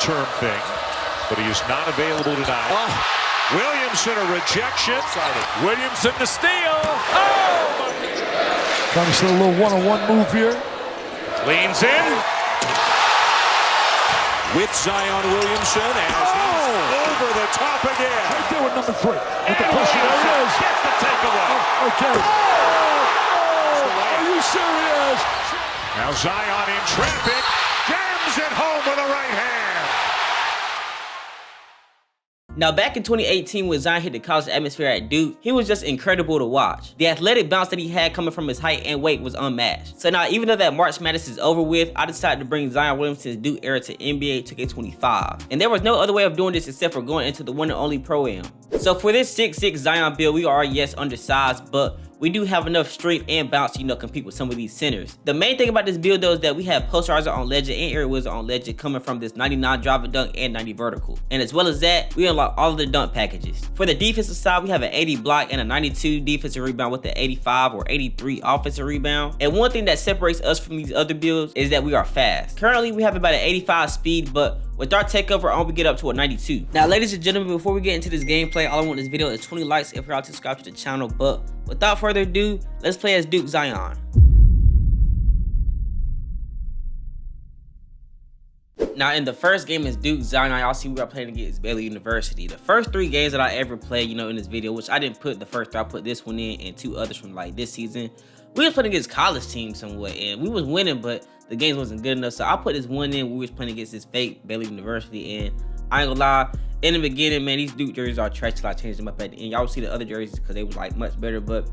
long-term thing, but he is not available tonight. Williamson, a rejection. Williamson to steal. Oh! Trying to show a little one-on-one move here. Leans in. With Zion Williamson as he's over the top again. Right there with number 3. With the pressure. There he is. Gets the takeaway. Okay. Are you serious? Now Zion in traffic. Jams it home with a right hand. Now, back in 2018, when Zion hit the college atmosphere at Duke, he was just incredible to watch. The athletic bounce that he had coming from his height and weight was unmatched. So now, even though that March Madness is over with, I decided to bring Zion Williamson's Duke era to NBA 2K25. And there was no other way of doing this except for going into the one and only Pro-Am. So for this 6'6" Zion build, we are, yes, undersized, but we do have enough strength and bounce to, compete with some of these centers. The main thing about this build, though, is that we have posterizer on legend and air wizard on legend coming from this 99 drive and dunk and 90 vertical. And as well as that, we unlock all of the dunk packages. For the defensive side, we have an 80 block and a 92 defensive rebound with an 85 or 83 offensive rebound. And one thing that separates us from these other builds is that we are fast. Currently, we have about an 85 speed, but with our takeover on, we get up to a 92. Now, ladies and gentlemen, before we get into this gameplay, all I want in this video is 20 likes if you're out to subscribe to the channel. But without further ado, let's play as Duke Zion. Now, in the first game as Duke Zion, y'all see we are playing against Baylor University. The first 3 games that I ever played, in this video, which I didn't put the first 3, I put this one in and 2 others from like this season. We was playing against college teams somewhat, and we was winning, but the games wasn't good enough. So I put this one in. We was playing against this fake Baylor University, and I ain't gonna lie, in the beginning, man, these Duke jerseys are trash till I changed them up at the end. Y'all see the other jerseys because they was like much better, but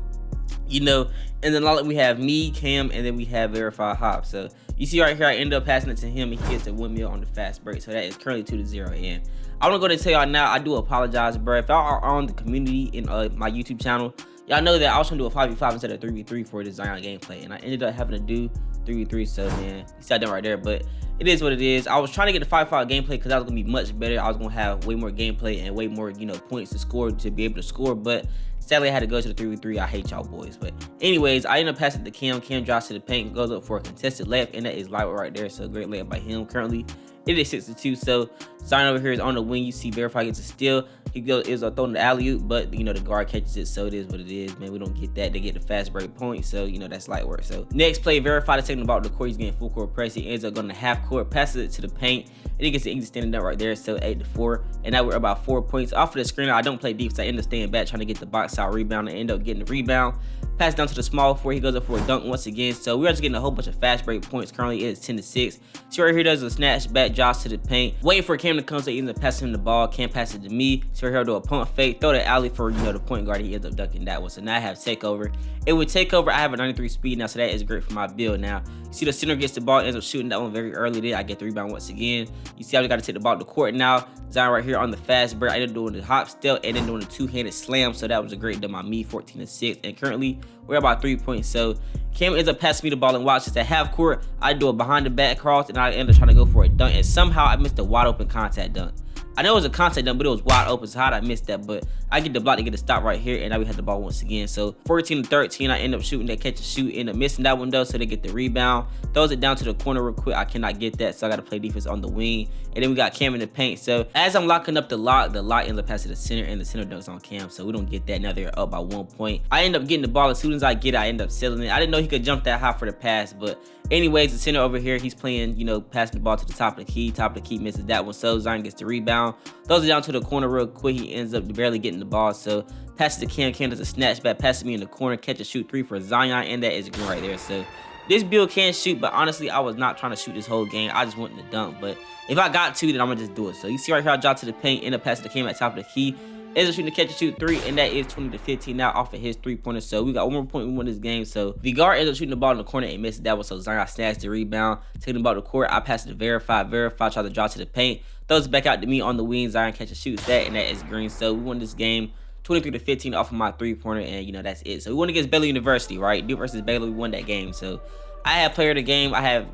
and then we have me, Cam, and then we have Verified Hop. So you see right here, I end up passing it to him. He gets a windmill on the fast break. So that is currently 2-0. And I want to go ahead and tell y'all now, I do apologize, bro. If y'all are on the community in my YouTube channel, y'all know that I was trying to do a 5v5 instead of 3v3 for the Zion gameplay. And I ended up having to do 3v3. So, man, you see that right there. But it is what it is. I was trying to get the 5v5 gameplay because that was going to be much better. I was going to have way more gameplay and way more, points to score to be able to score. But sadly, I had to go to the 3v3. I hate y'all boys. But anyways, I ended up passing to Cam. Cam drops to the paint, goes up for a contested layup, and that is lightweight right there. So great layup by him. Currently, it is 6-2. So Zion over here is on the wing. You see Verify gets a steal. He is throwing the alley-oop, but the guard catches it, so it is what it is, man. We don't get that. They get the fast break point, so that's light work. So next play, Verify is taking the ball to the court. He's getting full court press. He ends up going to half court, passes it to the paint, and he gets an easy standing up right there. So 8-4, and now we're about 4 points off of the screen. I don't play deep, so I end up staying back trying to get the box out rebound and end up getting the rebound. Pass down to the small 4. He goes up for a dunk once again. So we're just getting a whole bunch of fast break points. Currently, it is 10-6. So right here does a snatch back, josh to the paint, waiting for Cam to come. So he ends up passing him the ball. Cam passes it to me. So right here, I'll do a pump fake, throw the alley for the point guard. He ends up ducking that one. So now I have takeover. And with takeover, I have a 93 speed now. So that is great for my build. Now you see the center gets the ball, ends up shooting that one very early. There, I get the rebound once again. You see how we got to take the ball to the court now. Zion right here on the fast break. I ended up doing the hop step and then doing the 2-handed slam. So that was a great done by me, 14-6. And currently we're about 3 points. So Cam ends up passing me the ball and watch this at half court. I do a behind the back cross and I end up trying to go for a dunk. And somehow I missed a wide open contact dunk. I know it was a contact dunk, but it was wide open. So how did I miss that? But I get the block to get a stop right here, and now we had the ball once again. So 14-13, I end up shooting that catch and shoot, end up missing that one though, so they get the rebound. Throws it down to the corner real quick. I cannot get that, so I got to play defense on the wing. And then we got Cam in the paint. So as I'm locking up the lock ends up passing to the center, and the center dunks on Cam. So we don't get that. Now they're up by 1 point. I end up getting the ball. As soon as I get it, I end up sealing it. I didn't know he could jump that high for the pass, but anyways, the center over here, he's playing, passing the ball to the top of the key. Top of the key misses that one. So Zion gets the rebound. Throws it down to the corner real quick. He ends up barely getting the ball. So passes to Cam. Cam does a snatch back, passes me in the corner, catch and shoot 3 for Zion, and that is green right there. So this build can shoot, but honestly, I was not trying to shoot this whole game. I just wanted to dunk, but if I got to, then I'm gonna just do it. So you see right here, I drop to the paint, end up passing to Cam at top of the key. Ends up shooting the catch and shoot 3, and that is 20-15 now off of his 3-pointer. So we got 1 more point, we won this game. So the guard ends up shooting the ball in the corner and misses that one. So Zion snatched the rebound, taking the ball to the court. I pass it to Verify. Verify tries to draw to the paint, throws it back out to me on the wing. Zion catches, shoots that, and that is green. So we won this game 23-15 off of my 3-pointer, and that's it. So we won against Baylor University, right? Duke versus Baylor, we won that game. So I had player of the game. I have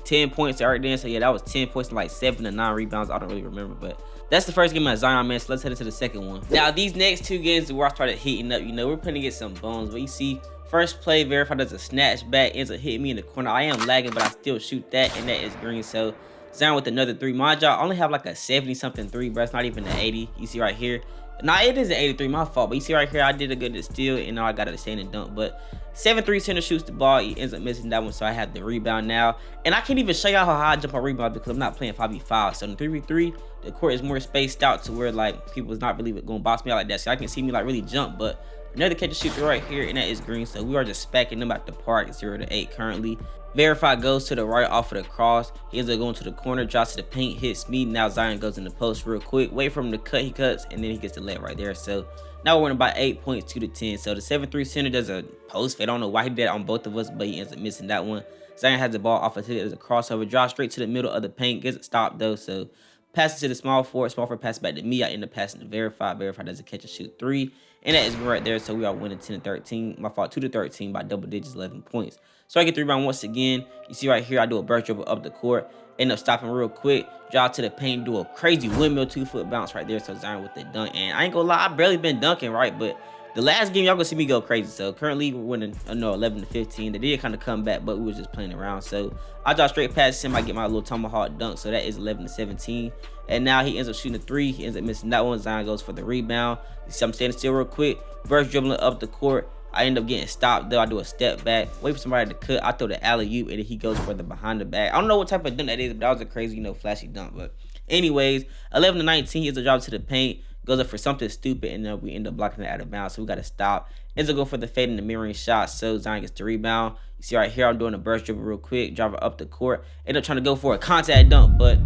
10 points right then. So yeah, that was 10 points and like 7 to 9 rebounds. I don't really remember, but that's the first game at Zion, man. So let's head into the second one. Now these next 2 games where I started heating up, we're putting to get some bones. But you see, first play, Verify does a snatch back, ends up hitting me in the corner. I am lagging, but I still shoot that, and that is green. So Zion with another 3. Mind y'all, I only have like a 70-something 3, bro. It's not even an 80. You see right here. Nah, it is an 83, my fault. But you see right here, I did a good steal, and now I got a standing dunk. But 7-3 center shoots the ball. He ends up missing that one, so I have the rebound now. And I can't even show y'all how high I jump on rebound because I'm not playing 5v5. So in 3v3, the court is more spaced out to where like people is not really going to box me out like that. So I can see me like really jump. But another catch and shoot right here, and that is green. So we are just spacking them at the park, 0-8 currently. Verify goes to the right off of the cross. He ends up going to the corner, drops to the paint, hits me. Now Zion goes in the post real quick. Wait for him to cut, he cuts, and then he gets the layup right there. So now we're winning by 8 points, 2-10. So the 7-3 center does a post fade. I don't know why he did that on both of us, but he ends up missing that one. Zion has the ball off of it as a crossover, drops straight to the middle of the paint, gets it stopped though. So passes to the small forward passes back to me. I end up passing to Verify. Verify does a catch and shoot 3. And that is right there. So we are winning 10-13. My fault, 2-13 by double digits, 11 points. So I get the rebound once again. You see right here, I do a burst dribble up the court. End up stopping real quick. Drive to the paint, do a crazy windmill 2-foot bounce right there. So Zion with the dunk. And I ain't gonna lie, I barely been dunking, right? But the last game, y'all gonna see me go crazy. So currently we're winning, 11-15. They did kind of come back, but we was just playing around. So I drop straight past him. I get my little tomahawk dunk. So that is 11-17. And now he ends up shooting a 3. He ends up missing that one. Zion goes for the rebound. You see I'm standing still real quick. Burst dribbling up the court. I end up getting stopped though. I do a step back, wait for somebody to cut. I throw the alley-oop, and then he goes for the behind the back. I don't know what type of dunk that is, but that was a crazy, flashy dunk. But anyways, 11-19, he ends up driving to the paint, goes up for something stupid, and then we end up blocking it out of bounds. So we got to stop. Ends up going for the fade and the mirroring shot. So Zion gets the rebound. You see right here, I'm doing a burst dribble real quick, driver up the court. End up trying to go for a contact dunk, but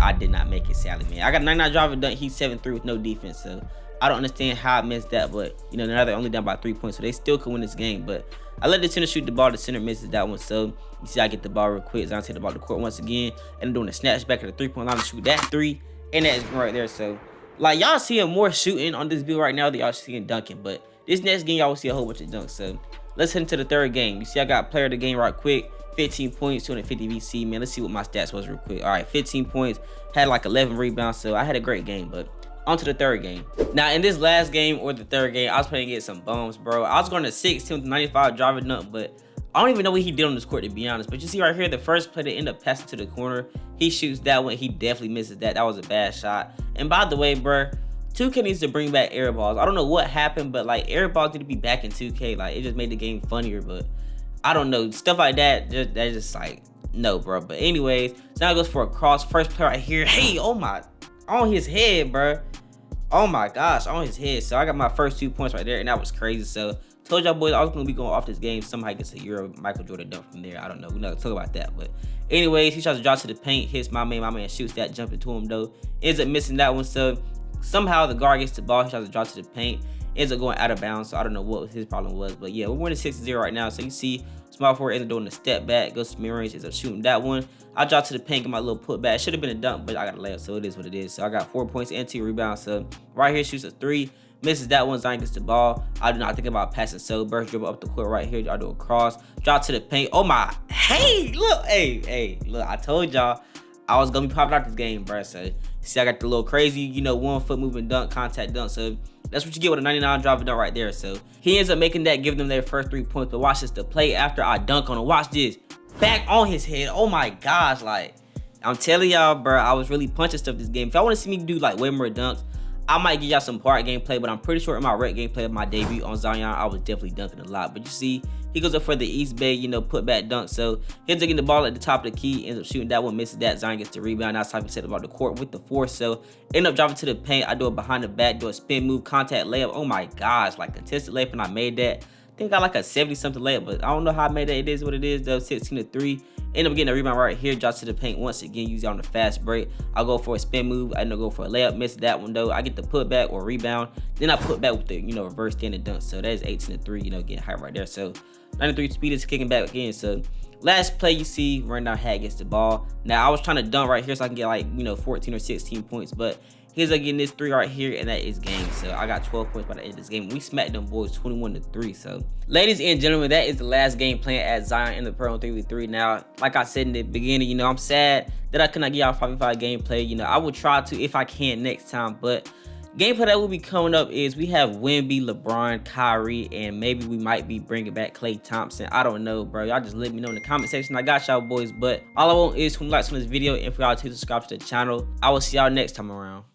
I did not make it, sadly, man. I got a 99 driver dunk. He's 7-3 with no defense. So I don't understand how I missed that, but now they're only down by 3 points, so they still could win this game. But I let the center shoot the ball. The center misses that one, so you see I get the ball real quick. Zion take the ball to the court once again, and I'm doing a snatch back at the 3-point line to shoot that 3, and that is right there. So like y'all seeing more shooting on this build right now than y'all seeing dunking, but this next game y'all will see a whole bunch of dunks. So let's head into the third game. You see I got player of the game right quick. 15 points, 250 VC, man. Let's see what my stats was real quick. All right, 15 points, had like 11 rebounds, so I had a great game. But on to the third game. Now, in this last game or the third game, I was playing against some bums, bro. I was going to 16 with 95 driving dunk, but I don't even know what he did on this court, to be honest. But you see right here, the first play that ended up passing to the corner, he shoots that one. He definitely misses that. That was a bad shot. And by the way, bro, 2K needs to bring back air balls. I don't know what happened, but like air balls need to be back in 2K. Like it just made the game funnier, but I don't know. Stuff like that, that's just like, no, bro. But anyways, so now it goes for a cross. First play right here. Hey, oh my, on his head, bro. Oh my gosh, on his head. So I got my first 2 points right there, and that was crazy. So told y'all boys I was gonna be going off this game. Somebody gets a Euro Michael Jordan dunk from there. I don't know. We're not gonna talk about that. But anyways, he tries to drop to the paint, hits my man. My man shoots that, jump into him though. Ends up missing that one. So somehow the guard gets the ball. He tries to drop to the paint. Ends up going out of bounds. So I don't know what his problem was. But yeah, we're winning 6-0 right now. So you see small forward ends up doing a step back, goes to mid-range, ends up shooting that one. I drop to the paint, get my little putback. Should have been a dunk, but I got a layup, so it is what it is. So I got 4 points and 2 rebounds. So right here, shoots a 3, misses that one. Zion gets the ball. I do not think about passing. So burst dribble up the court right here. I do a cross, drop to the paint. Oh my, hey, look, hey, look. I told y'all I was gonna be popping out this game, bro. So see, I got the little crazy, 1 foot moving dunk, contact dunk. So that's what you get with a 99 driver dunk right there. So he ends up making that, giving them their first 3 points. But watch this, the play after I dunk on him. Watch this, back on his head. Oh my gosh, like I'm telling y'all, bro, I was really punching stuff this game. If y'all want to see me do like way more dunks, I might give y'all some part gameplay, but I'm pretty sure in my rec gameplay of my debut on Zion, I was definitely dunking a lot. But you see, he goes up for the East Bay, put back dunk. So he ends up getting the ball at the top of the key, ends up shooting that one, misses that. Zion gets the rebound. Now it's time to set about the court with the force. So end up dropping to the paint. I do it behind the back, do a spin move, contact layup. Oh my gosh, like contested layup, and I made that. I think I got like a 70-something layup, but I don't know how I made that. It is what it is, though. 16-3. End up getting a rebound right here. Drops to the paint once again. Use it on the fast break. I'll go for a spin move. I end up go for a layup. Miss that one, though. I get the putback or rebound. Then I put back with the, reverse standing dunk. So that is 18-3, getting high right there. So 93 speed is kicking back again. So last play you see, run down hat gets the ball. Now I was trying to dunk right here so I can get like, 14 or 16 points, but here's getting this 3 right here, and that is game. So I got 12 points by the end of this game. We smacked them boys 21-3. So ladies and gentlemen, that is the last game playing at Zion in the Pro 3v3. Now, like I said in the beginning, I'm sad that I could not get y'all 5v5 gameplay. I will try to if I can next time, but Gameplay that will be coming up is we have Wemby, LeBron, Kyrie, and maybe we might be bringing back Klay Thompson. I don't know, bro. Y'all just let me know in the comment section. I got y'all boys, but all I want is 20 likes on this video, and for y'all to subscribe to the channel. I will see y'all next time around.